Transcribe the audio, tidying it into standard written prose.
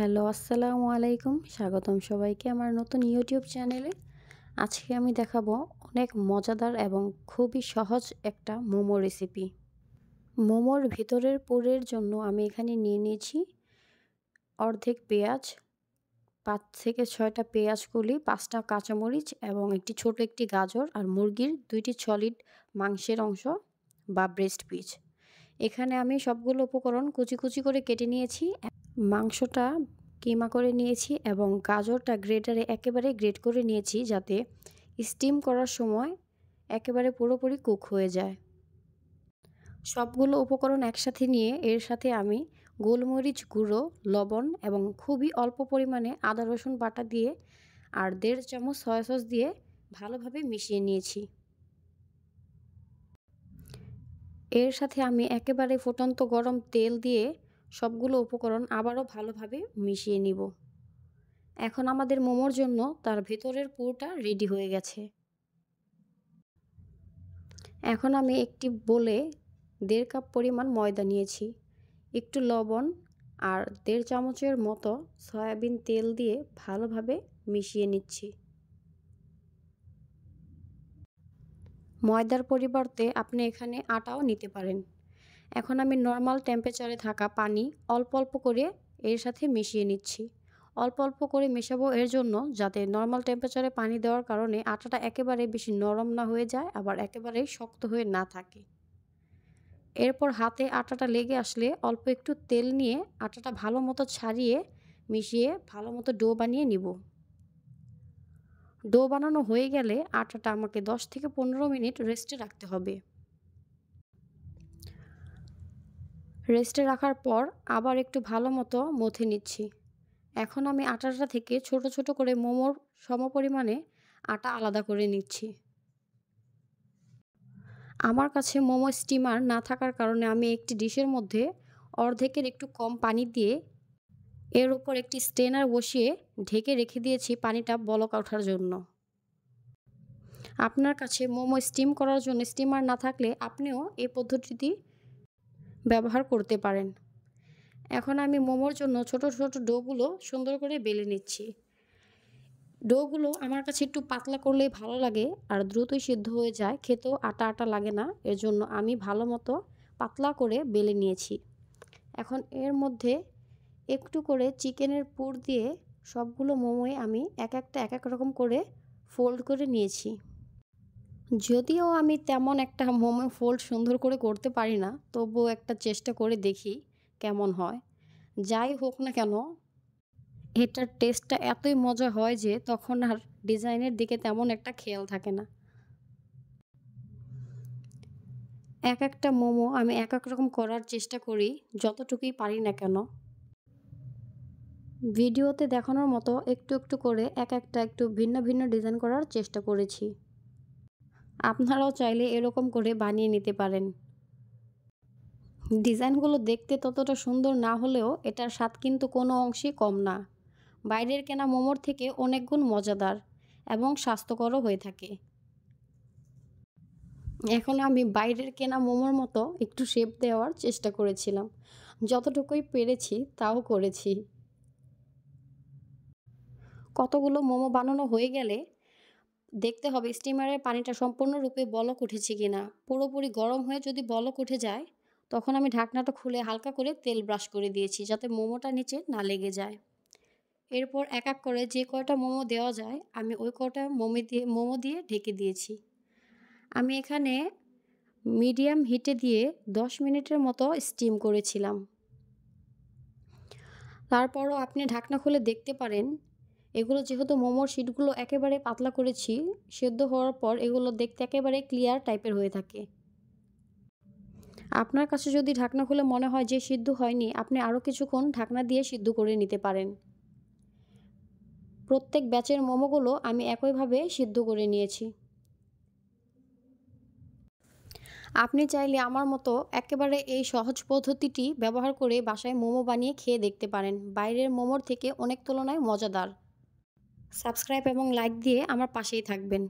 Hello, আসসালামু আলাইকুম। স্বাগতম সবাইকে আমার নতুন ইউটিউব চ্যানেলে। আজকে আমি দেখাবো অনেক মজাদার এবং খুবই সহজ একটা মোমো রেসিপি। মোমোর ভিতরের পুরের জন্য আমি এখানে নিয়ে নিয়েছি অর্ধেক পেঁয়াজ, ৫ থেকে ৬টা পেঁয়াজ কলি, ৫টা কাঁচামরিচ এবং একটি গাজর আর মুরগির ২টি সলিড মাংসের অংশ বা ব্রেস্ট পিস। এখানে আমি সবগুলো উপকরণ কুচি কুচি করে কেটে নিয়েছি। মাংসটা কিমা করে নিয়েছি এবং গাজরটা গ্রেটারে একেবারে গ্রেট করে নিয়েছি যাতে স্টিম করার সময় একেবারে পুরোপুরি কুক হয়ে যায়। সবগুলো উপকরণ একসাথে নিয়ে এর সাথে আমি গোলমরিচ গুঁড়ো, লবণ এবং খুবই অল্প পরিমাণে আদা রসুন বাটা দিয়ে আর ১.৫ চামচ সয়া সস দিয়ে ভালোভাবে মিশিয়ে নিয়েছি। এর সাথে আমি একেবারে ফুটন্ত গরম তেল দিয়ে সবগুলো উপকরণ আবারও ভালোভাবে মিশিয়ে নিব। এখন আমাদের মোমোর জন্য তার ভেতরের পুরটা রেডি হয়ে গেছে। এখন আমি একটি বোলে ১.৫ কাপ পরিমাণ ময়দা নিয়েছি, একটু লবণ আর ১.৫ চামচের মতো সয়াবিন তেল দিয়ে ভালোভাবে মিশিয়ে নিচ্ছি। ময়দার পরিবর্তে আপনি এখানে আটাও নিতে পারেন। এখন আমি নর্মাল টেম্পারেচারে থাকা পানি অল্প অল্প করে এর সাথে মিশিয়ে নিচ্ছি। অল্প অল্প করে মেশাবো এর জন্য যাতে নর্মাল টেম্পারেচারে পানি দেওয়ার কারণে আটাটা একেবারে বেশি নরম না হয়ে যায়, আবার একেবারেই শক্ত হয়ে না থাকে। এরপর হাতে আটাটা লেগে আসলে অল্প একটু তেল নিয়ে আটাটা ভালো মতো ছাড়িয়ে মিশিয়ে ভালো মতো ডো বানিয়ে নিব। ডো বানানো হয়ে গেলে আটাটা আমাকে ১০ থেকে ১৫ মিনিট রেস্টে রাখতে হবে। রেস্টে রাখার পর আবার একটু ভালো মতো মথে নিচ্ছি। এখন আমি আটাটা থেকে ছোট ছোট করে মোমোর সমপরিমাণে আটা আলাদা করে নিচ্ছি। আমার কাছে মোমো স্টিমার না থাকার কারণে আমি একটি ডিশের মধ্যে অর্ধেকের একটু কম পানি দিয়ে এর উপর একটি স্ট্রেনার বসিয়ে ঢেকে রেখে দিয়েছি পানিটা বলক ওঠার জন্য। আপনার কাছে মোমো স্টিম করার জন্য স্টিমার না থাকলে আপনিও এই পদ্ধতিটি ব্যবহার করতে পারেন। এখন আমি মোমোর জন্য ছোট ছোট ডোগুলো সুন্দর করে বেলে নিচ্ছি। ডোগুলো আমার কাছে একটু পাতলা করলেই ভালো লাগে আর দ্রুতই সিদ্ধ হয়ে যায়, খেতেও আটা আটা লাগে না। এর জন্য আমি ভালো মতো পাতলা করে বেলে নিয়েছি। এখন এর মধ্যে একটু করে চিকেনের পুর দিয়ে সবগুলো মোমোই আমি এক এক রকম করে ফোল্ড করে নিয়েছি। যদিও আমি তেমন একটা মোমো ফোল্ড সুন্দর করে করতে পারি না, তবুও একটা চেষ্টা করে দেখি কেমন হয়। যাই হোক না কেন, এটার টেস্টটা এতই মজা হয় যে তখন আর ডিজাইনের দিকে তেমন একটা খেয়াল থাকে না। একটা মোমো আমি এক রকম করার চেষ্টা করি যতটুকুই পারি না কেন। ভিডিওতে দেখানোর মতো একটু একটু করে একটু ভিন্ন ভিন্ন ডিজাইন করার চেষ্টা করেছি। আপনারাও চাইলে এরকম করে বানিয়ে নিতে পারেন। ডিজাইনগুলো দেখতে ততটা সুন্দর না হলেও এটার স্বাদ কিন্তু কোনো অংশেই কম না। বাইরের কেনা মোমোর থেকে অনেক গুণ মজাদার এবং স্বাস্থ্যকরও হয়ে থাকে। এখন আমি বাইরের কেনা মোমোর মতো একটু শেপ দেওয়ার চেষ্টা করেছিলাম। যতটুকুই পেরেছি তাও করেছি। কতগুলো মোমো বানানো হয়ে গেলে দেখতে হবে স্টিমারের পানিটা সম্পূর্ণরূপে বলক উঠেছে কিনা। পুরোপুরি গরম হয়ে যদি বলক উঠে যায়, তখন আমি ঢাকনাটা খুলে হালকা করে তেল ব্রাশ করে দিয়েছি যাতে মোমোটা নিচে না লেগে যায়। এরপর এক করে যে কয়টা মোমো দেওয়া যায় আমি ওই কয়টা মোমো দিয়ে ঢেকে দিয়েছি। আমি এখানে মিডিয়াম হিটে দিয়ে ১০ মিনিটের মতো স্টিম করেছিলাম। তারপরও আপনি ঢাকনা খুলে দেখতে পারেন, এগুলো যেহেতু মোমোর শিটগুলো একেবারে পাতলা করেছি, সেদ্ধ হওয়ার পর এগুলো দেখতে একেবারে ক্লিয়ার টাইপের হয়ে থাকে। আপনার কাছে যদি ঢাকনা খুলে মনে হয় যে সিদ্ধ হয়নি, আপনি আরও কিছুক্ষণ ঢাকনা দিয়ে সিদ্ধ করে নিতে পারেন। প্রত্যেক ব্যাচের মোমোগুলো আমি একইভাবে সিদ্ধ করে নিয়েছি। আপনি চাইলে আমার মতো একেবারে এই সহজ পদ্ধতিটি ব্যবহার করে বাসায় মোমো বানিয়ে খেয়ে দেখতে পারেন। বাইরের মোমোর থেকে অনেক তুলনায় মজাদার। সাবস্ক্রাইব এবং লাইক দিয়ে আমার পাশেই থাকবেন।